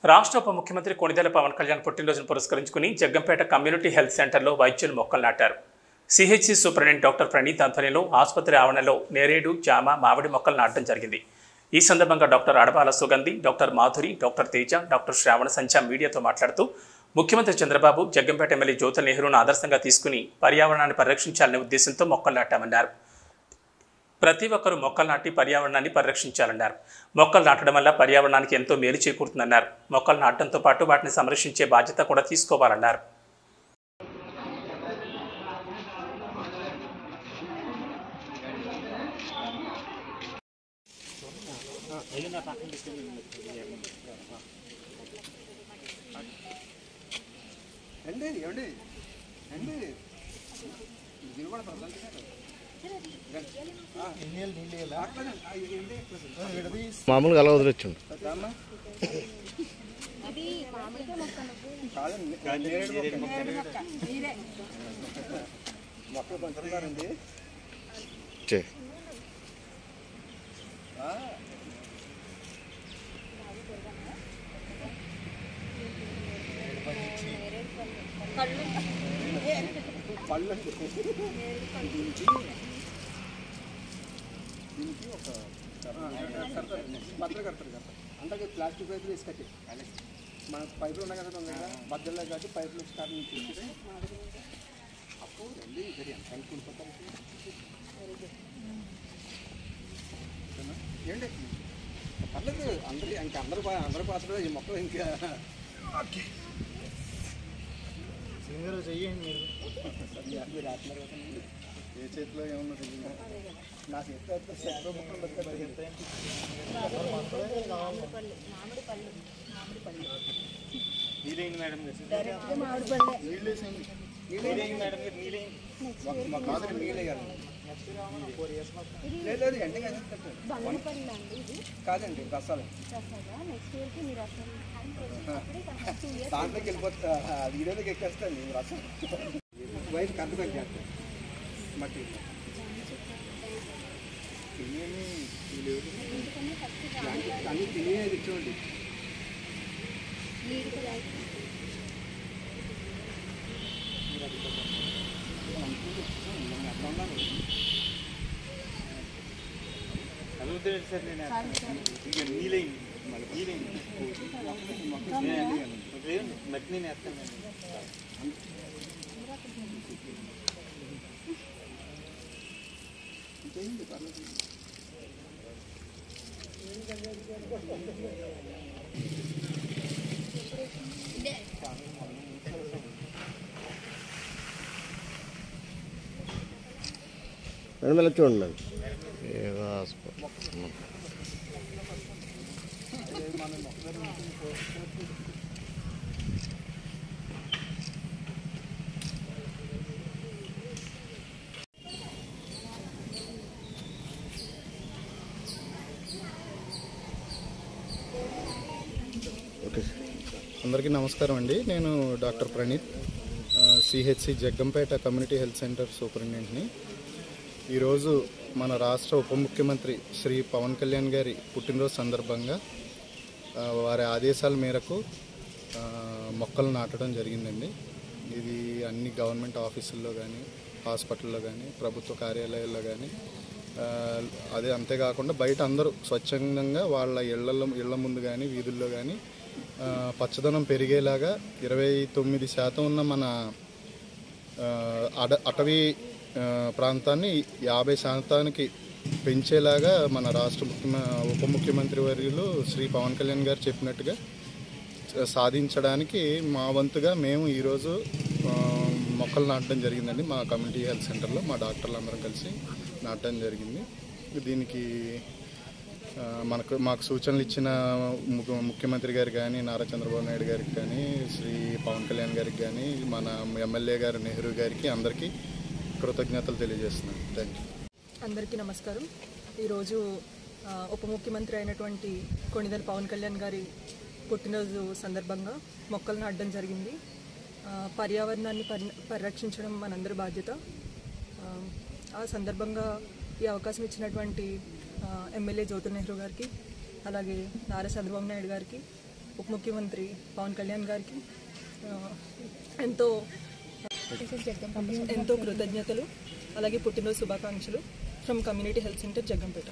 రాష్ట్ర ఉప ముఖ్యమంత్రి కొణిదెల పవన్ కళ్యాణ్ పుట్టినరోజును పురస్కరించుకుని జగ్గంపేట కమ్యూనిటీ హెల్త్ సెంటర్లో వైద్యులు మొక్కలు నాటారు. సిహెచ్సి సూపరింటెండెంట్ డాక్టర్ ప్రణీత్ ఆధ్వర్యంలో ఆసుపత్రి ఆవరణలో నేరేడు, జామ, మామిడి మొక్కలు నాటడం జరిగింది. ఈ సందర్భంగా doctor Adapala Sugandhi, doctor Madhuri, doctor Teja, doctor Sravana Sandhya మీడియాతో మాట్లాడుతూ ముఖ్యమంత్రి చంద్రబాబు జగ్గంపేట ఎమ్మెల్యే జ్యోతుల నెహ్రూను ఆదర్శంగా తీసుకుని పర్యావరణాన్ని పరిరక్షించాలనే ఉద్దేశంతో మొక్కలు నాటామన్నారు. ప్రతి ఒక్కరూ మొక్కలు నాటి పర్యావరణాన్ని పరిరక్షించాలన్నారు. మొక్కలు నాటడం వల్ల పర్యావరణానికి ఎంతో మేలు చేకూరుతుందన్నారు. మొక్కలు నాటడంతో పాటు వాటిని సంరక్షించే బాధ్యత కూడా తీసుకోవాలన్నారు. మామూలుగా అలా వదిలేచ్చు దీనికి ఒక బద్దలు కడతారు కదా, అంటే ప్లాస్టిక్ పైపులు వేసుకట్టి మన పైపులు ఉన్నాయి కదా తొందరగా బద్దల్లో కాబట్టి పైపులు స్టార్ట్ నుంచి అప్పుడు రండి సరే ఎంత అనుకుంటారు ఏంటి పర్లేదు. అందరూ పాత్ర ఈ మొక్కలు ఇంకా చెయ్యండి మీరు రాస్తున్నారు కదా, ఏ చేతిలో ఏమన్నా తెలియదు. నా చేతిలో మొక్కలు నీళ్ళేయండి మేడం, నీళ్ళేయాలి. లేదు ఎండింగ్ కాదండి, రసాలు దాంట్లోకి వెళ్ళిపోతా, వీడియోలోకి ఎక్కేస్తాను రసం వైపు కంట తగ్గిస్తాను మట్టి అన్ని తినేది చూడండి. నీళ్ళైంది మళ్ళీ నీళ్ళైంది మట్టి నేను వేస్తాను. పర్లేదు. మేడం చూడండి అందరికీ నమస్కారం అండి. నేను doctor Praneeth, CHC Jaggampeta community health centre సూపరింటెండెంట్ని. ఈరోజు మన రాష్ట్ర ఉప ముఖ్యమంత్రి శ్రీ పవన్ కళ్యాణ్ గారి పుట్టినరోజు సందర్భంగా వారి ఆదేశాల మేరకు మొక్కలు నాటడం జరిగిందండి. ఇది అన్ని గవర్నమెంట్ ఆఫీసుల్లో కానీ, హాస్పిటల్లో కానీ, ప్రభుత్వ కార్యాలయాల్లో కానీ, అదే అంతేకాకుండా బయట అందరూ స్వచ్ఛందంగా వాళ్ళ ఇళ్ల ముందు కానీ, వీధుల్లో కానీ పచ్చదనం పెరిగేలాగా 29% ఉన్న మన అటవీ ప్రాంతాన్ని 50% పెంచేలాగా మన రాష్ట్ర ఉప ముఖ్యమంత్రి వర్యులు శ్రీ పవన్ కళ్యాణ్ గారు చెప్పినట్టుగా సాధించడానికి మా వంతుగా మేము ఈరోజు మొక్కలు నాటడం జరిగిందండి. మా కమ్యూనిటీ హెల్త్ సెంటర్లో మా డాక్టర్లు అందరం కలిసి నాటడం జరిగింది. దీనికి మాకు సూచనలు ఇచ్చిన ముఖ్యమంత్రి గారు కానీ, నారా చంద్రబాబు నాయుడు గారికి కానీ, శ్రీ పవన్ కళ్యాణ్ గారికి కానీ, మన ఎమ్మెల్యే గారు నెహ్రూ గారికి అందరికీ కృతజ్ఞతలు తెలియజేస్తున్నాను. Thank you. అందరికీ నమస్కారం. ఈరోజు ఉప ముఖ్యమంత్రి అయినటువంటి కొణిదెల పవన్ కళ్యాణ్ గారి పుట్టినరోజు సందర్భంగా మొక్కలు నాటడం జరిగింది. పర్యావరణాన్ని పరిరక్షించడం మనందరి బాధ్యత. ఆ సందర్భంగా ఈ అవకాశం ఇచ్చినటువంటి ఎమ్మెల్యే జ్యోతుల నెహ్రూ గారికి, అలాగే నారా చంద్రబాబు నాయుడు గారికి, ఉప ముఖ్యమంత్రి పవన్ కళ్యాణ్ గారికి ఎంతో కృతజ్ఞతలు, అలాగే పుట్టినరోజు శుభాకాంక్షలు from community health centre Jaggampeta.